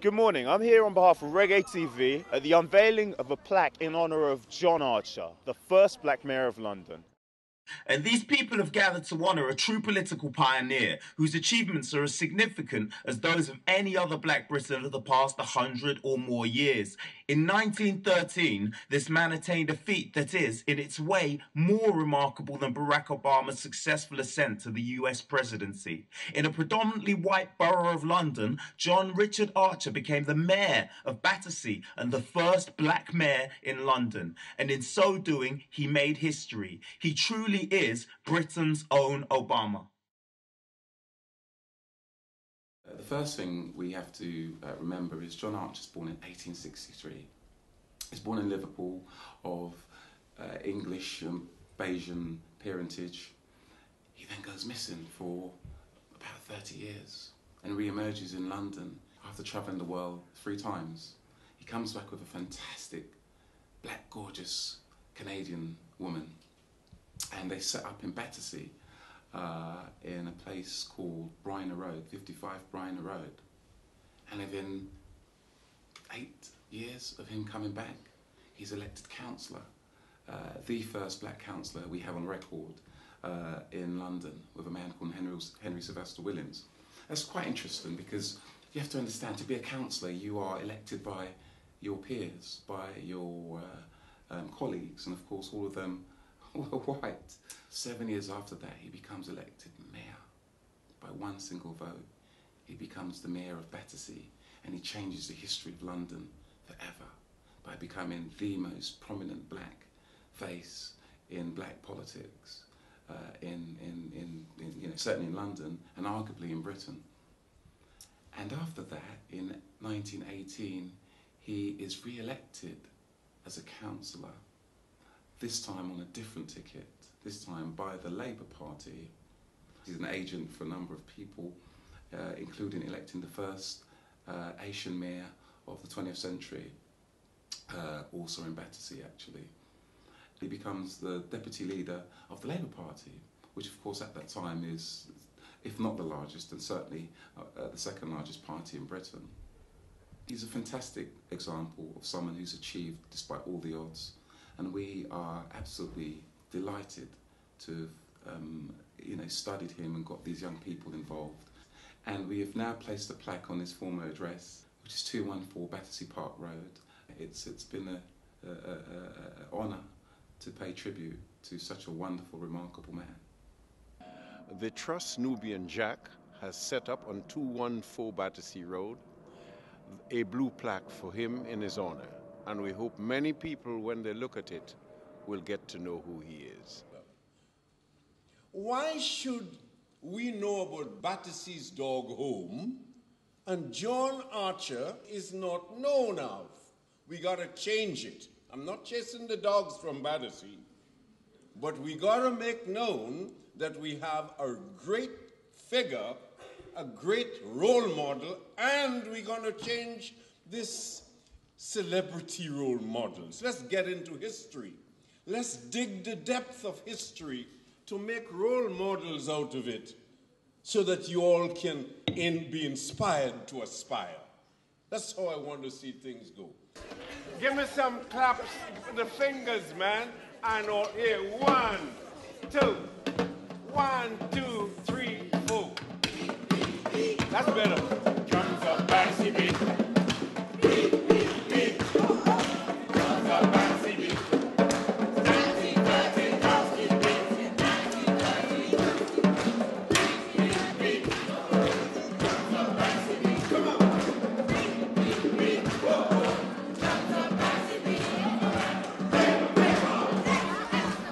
Good morning, I'm here on behalf of Reggae TV at the unveiling of a plaque in honour of John Archer, the first black mayor of London. And these people have gathered to honour a true political pioneer whose achievements are as significant as those of any other black Briton of the past 100 or more years. In 1913, this man attained a feat that is, in its way, more remarkable than Barack Obama's successful ascent to the US presidency. In a predominantly white borough of London, John Richard Archer became the mayor of Battersea and the first black mayor in London. And in so doing, he made history. He truly is Britain's own Obama. The first thing we have to remember is John Archer was born in 1863. He's born in Liverpool of English and Bayesian parentage. He then goes missing for about 30 years and re-emerges in London after travelling the world 3 times. He comes back with a fantastic, black, gorgeous Canadian woman. And they set up in Battersea in a place called Bryner Road, 55 Bryner Road. And within 8 years of him coming back, he's elected councillor, the first black councillor we have on record in London, with a man called Henry Sylvester Williams. That's quite interesting because you have to understand, to be a councillor, you are elected by your peers, by your colleagues, and of course all of them were white. 7 years after that, he becomes elected mayor by one single vote. He becomes the mayor of Battersea, and he changes the history of London forever by becoming the most prominent black face in black politics, certainly in London and arguably in Britain. And after that, in 1918, he is re-elected as a councillor, this time on a different ticket, this time by the Labour Party. He's an agent for a number of people, including electing the first Asian mayor of the 20th century, also in Battersea actually. He becomes the deputy leader of the Labour Party, which of course at that time is, if not the largest, then certainly the second largest party in Britain. He's a fantastic example of someone who's achieved despite all the odds. And we are absolutely delighted to have studied him and got these young people involved. And we have now placed a plaque on his former address, which is 214 Battersea Park Road. It's been an honour to pay tribute to such a wonderful, remarkable man. The Trust Nubian Jack has set up on 214 Battersea Road a blue plaque for him in his honour. And we hope many people, when they look at it, will get to know who he is. Why should we know about Battersea's dog home and John Archer is not known of? We gotta change it. I'm not chasing the dogs from Battersea, but we gotta make known that we have a great figure, a great role model, and we're gonna change this celebrity role models. Let's get into history. Let's dig the depth of history to make role models out of it so that you all can be inspired to aspire. That's how I want to see things go. Give me some claps, the fingers, man. And all here, 1, 2, 1, 2, 3, 4. That's better. Drums up, Battersea beat.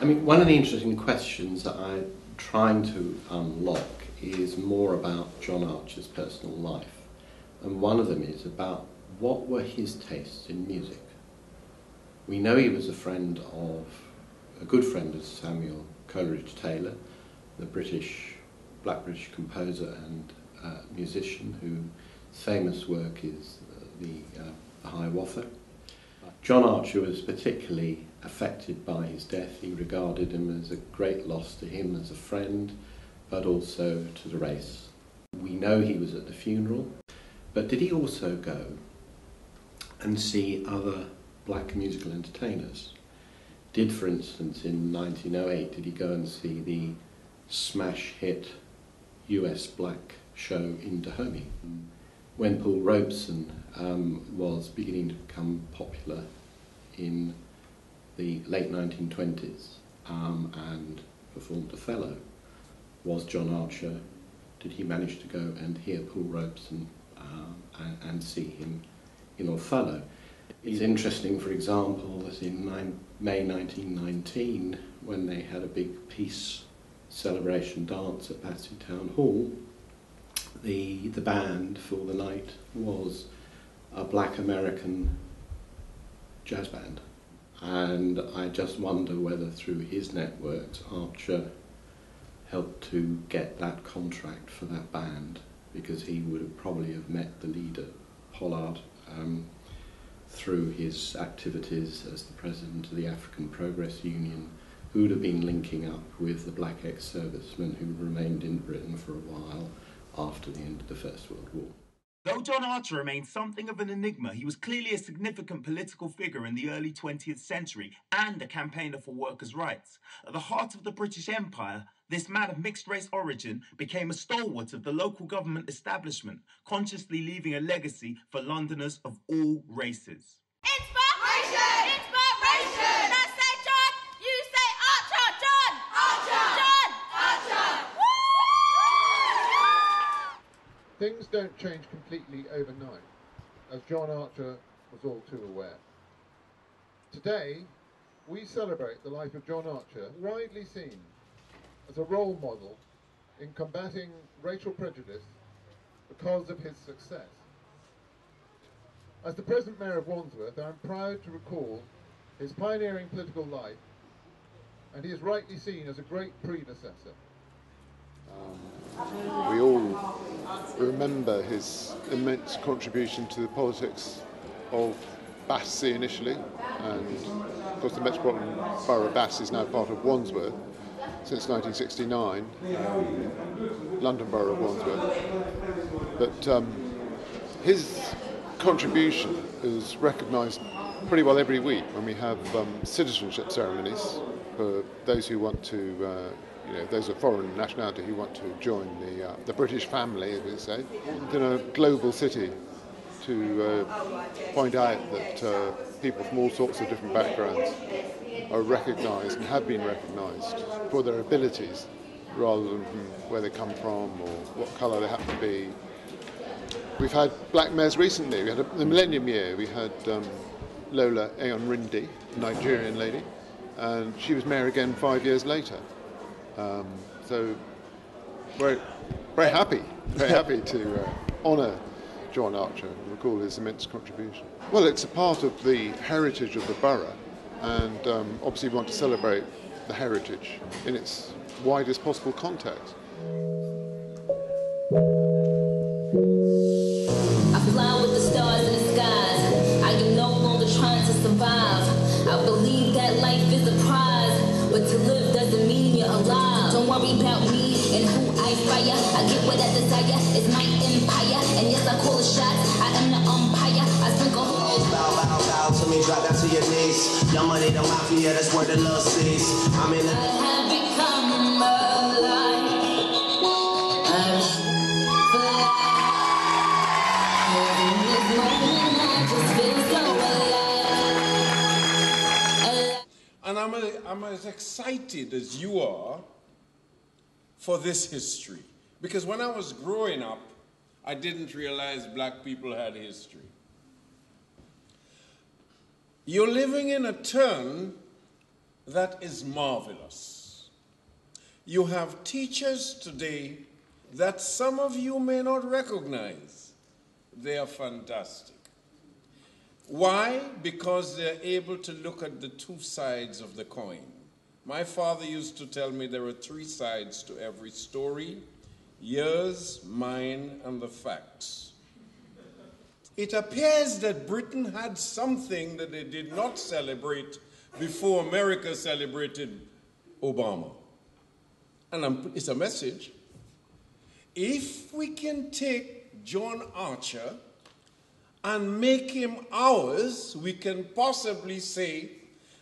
I mean, one of the interesting questions that I'm trying to unlock is more about John Archer's personal life. And one of them is about what were his tastes in music. We know he was a good friend of Samuel Coleridge Taylor, the black British composer and musician whose famous work is the Hiawatha. John Archer was particularly affected by his death. He regarded him as a great loss to him as a friend, but also to the race. We know he was at the funeral, But did he also go and see other black musical entertainers? Did, for instance, in 1908, did he go and see the smash hit US black show in Dahomey? When Paul Robeson was beginning to become popular in the late 1920s and performed Othello, was John Archer, did he manage to go and hear Paul Robeson and see him in Othello? It's interesting, for example, that in May 1919, when they had a big peace celebration dance at Battersea Town Hall, the band for the night was a black American jazz band. And I just wonder whether through his networks Archer helped to get that contract for that band, because he would have probably have met the leader, Pollard, through his activities as the president of the African Progress Union, who would have been linking up with the black ex-servicemen who remained in Britain for a while after the end of the First World War. Though John Archer remained something of an enigma, he was clearly a significant political figure in the early 20th century and a campaigner for workers' rights. At the heart of the British Empire, this man of mixed-race origin became a stalwart of the local government establishment, consciously leaving a legacy for Londoners of all races. Inspiration! Inspiration! When I say John, you say Archer! John! Archer! John! Archer! Things don't change completely overnight, as John Archer was all too aware. Today, we celebrate the life of John Archer, widely seen as a role model in combating racial prejudice because of his success. As the present Mayor of Wandsworth, I'm proud to recall his pioneering political life, and he is rightly seen as a great predecessor. We all remember his immense contribution to the politics of Battersea initially, and of course the Metropolitan Borough of Battersea is now part of Wandsworth since 1969, London Borough of Wandsworth. But his contribution is recognised pretty well every week when we have citizenship ceremonies for those who want to those of foreign nationality who want to join the British family, as we say, in a global city, to point out that people from all sorts of different backgrounds are recognised and have been recognised for their abilities rather than from where they come from or what colour they happen to be. We've had black mayors recently. We had the Millennium Year. We had Lola Ayon-Rinde, a Nigerian lady, and she was mayor again 5 years later. So very happy to honour John Archer and recall his immense contribution. Well, it's a part of the heritage of the borough, and obviously we want to celebrate the heritage in its widest possible context. I fly with the stars in the skies. I am no longer trying to survive. I believe that life is a prize, but to live doesn't mean you're alive. Don't worry about me and who I fire. I get what I desire. It's my empire, and yes, I call the shots. I am the umpire. I sprinkle holes. Bow to me, drop down to your knees. Your money, the mafia, that's where the love sees. I'm in the. I have become alive. And I'm as excited as you are for this history. Because when I was growing up, I didn't realize black people had history. You're living in a turn that is marvelous. You have teachers today that some of you may not recognize. They are fantastic. Why? Because they're able to look at the two sides of the coin. My father used to tell me there are three sides to every story: yours, mine, and the facts. It appears that Britain had something that they did not celebrate before America celebrated Obama. And it's a message. If we can take John Archer and make him ours, we can possibly say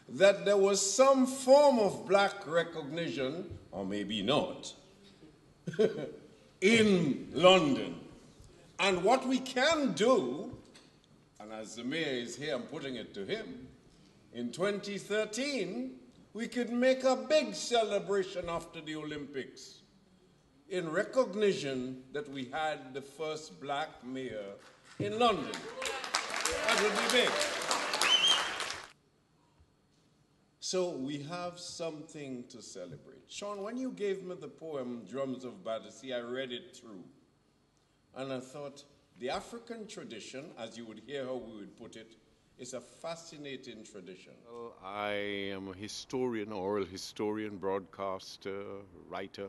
that there was some form of black recognition, or maybe not, in London. And what we can do, and as the mayor is here, I'm putting it to him, in 2013, we could make a big celebration after the Olympics in recognition that we had the first black mayor in London. That would be big. So we have something to celebrate. Sean, when you gave me the poem Drums of Battersea, I read it through. And I thought, the African tradition, as you would hear how we would put it, is a fascinating tradition. Well, I am a historian, oral historian, broadcaster, writer,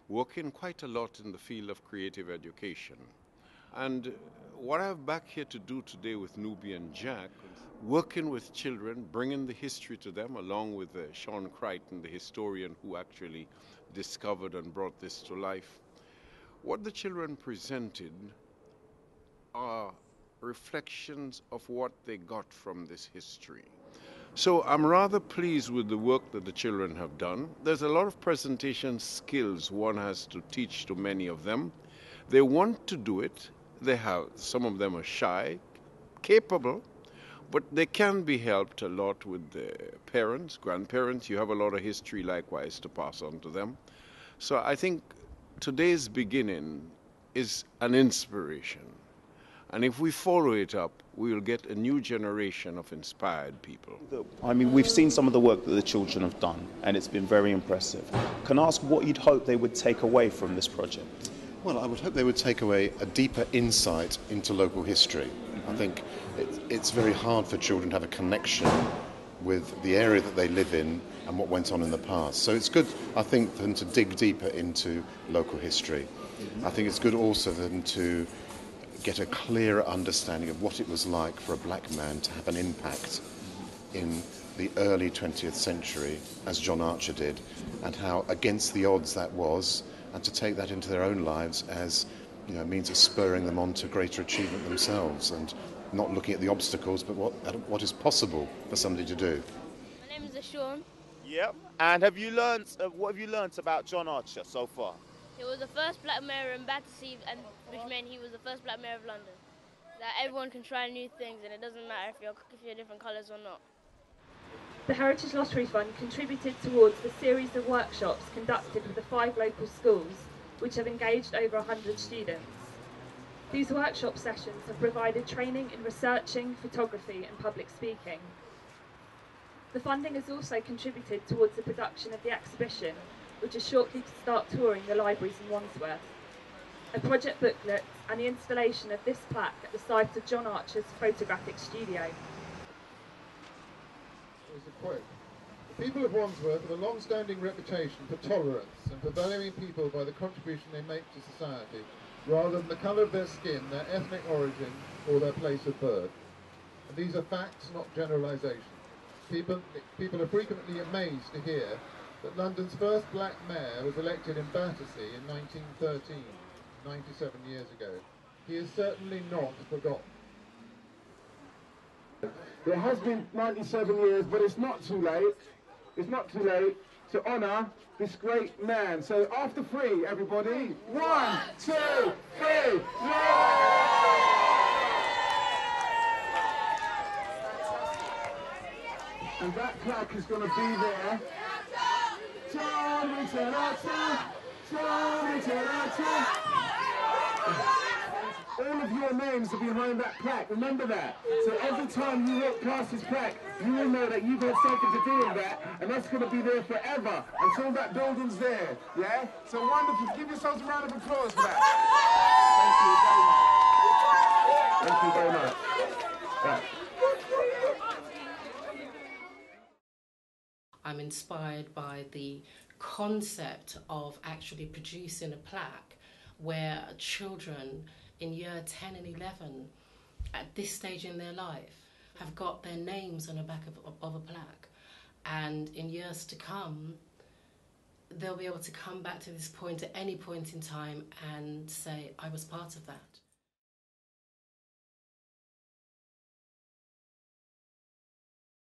working quite a lot in the field of creative education. And what I have back here to do today with Nubian Jack, working with children, bringing the history to them, along with Sean Crichton, the historian who actually discovered and brought this to life. What the children presented are reflections of what they got from this history. So I'm rather pleased with the work that the children have done. There's a lot of presentation skills one has to teach to many of them. They want to do it. Some of them are shy, capable, but they can be helped a lot with the parents, grandparents. You have a lot of history likewise to pass on to them. So I think today's beginning is an inspiration. And if we follow it up, we will get a new generation of inspired people. I mean, we've seen some of the work that the children have done, and it's been very impressive. Can I ask what you'd hope they would take away from this project? Well, I would hope they would take away a deeper insight into local history. I think it's very hard for children to have a connection with the area that they live in and what went on in the past. So it's good, I think, for them to dig deeper into local history. I think it's good also for them to get a clearer understanding of what it was like for a black man to have an impact in the early 20th century, as John Archer did, and how against the odds that was, and to take that into their own lives as a means of spurring them on to greater achievement themselves, and not looking at the obstacles, but what is possible for somebody to do. My name is Sean. Yep. And what have you learnt about John Archer so far? He was the first black mayor in Battersea, and which meant he was the first black mayor of London. That everyone can try new things, and it doesn't matter if you're different colours or not. The Heritage Lottery Fund contributed towards the series of workshops conducted with the 5 local schools, which have engaged over 100 students. These workshop sessions have provided training in researching, photography and public speaking. The funding has also contributed towards the production of the exhibition, which is shortly to start touring the libraries in Wandsworth, a project booklet and the installation of this plaque at the site of John Archer's photographic studio. There's a quote. The people of Wandsworth have a long-standing reputation for tolerance and for valuing people by the contribution they make to society, rather than the colour of their skin, their ethnic origin, or their place of birth. And these are facts, not generalisations. People are frequently amazed to hear that London's first black mayor was elected in Battersea in 1913, 97 years ago. He is certainly not forgotten. It has been 97 years, but it's not too late. It's not too late to honour this great man. So after 3, everybody. 1, 2, 3, and that plaque is going to be there. John, all of your names are behind that plaque, remember that. So every time you walk past this plaque, you will know that you've had something to do with that, and that's going to be there forever, until that building's there, yeah? So wonderful, give yourselves a round of applause for that. Thank you very much. Right. I'm inspired by the concept of actually producing a plaque where children in year 10 and 11 at this stage in their life have got their names on the back of a plaque, and in years to come they'll be able to come back to this point at any point in time and say, I was part of that.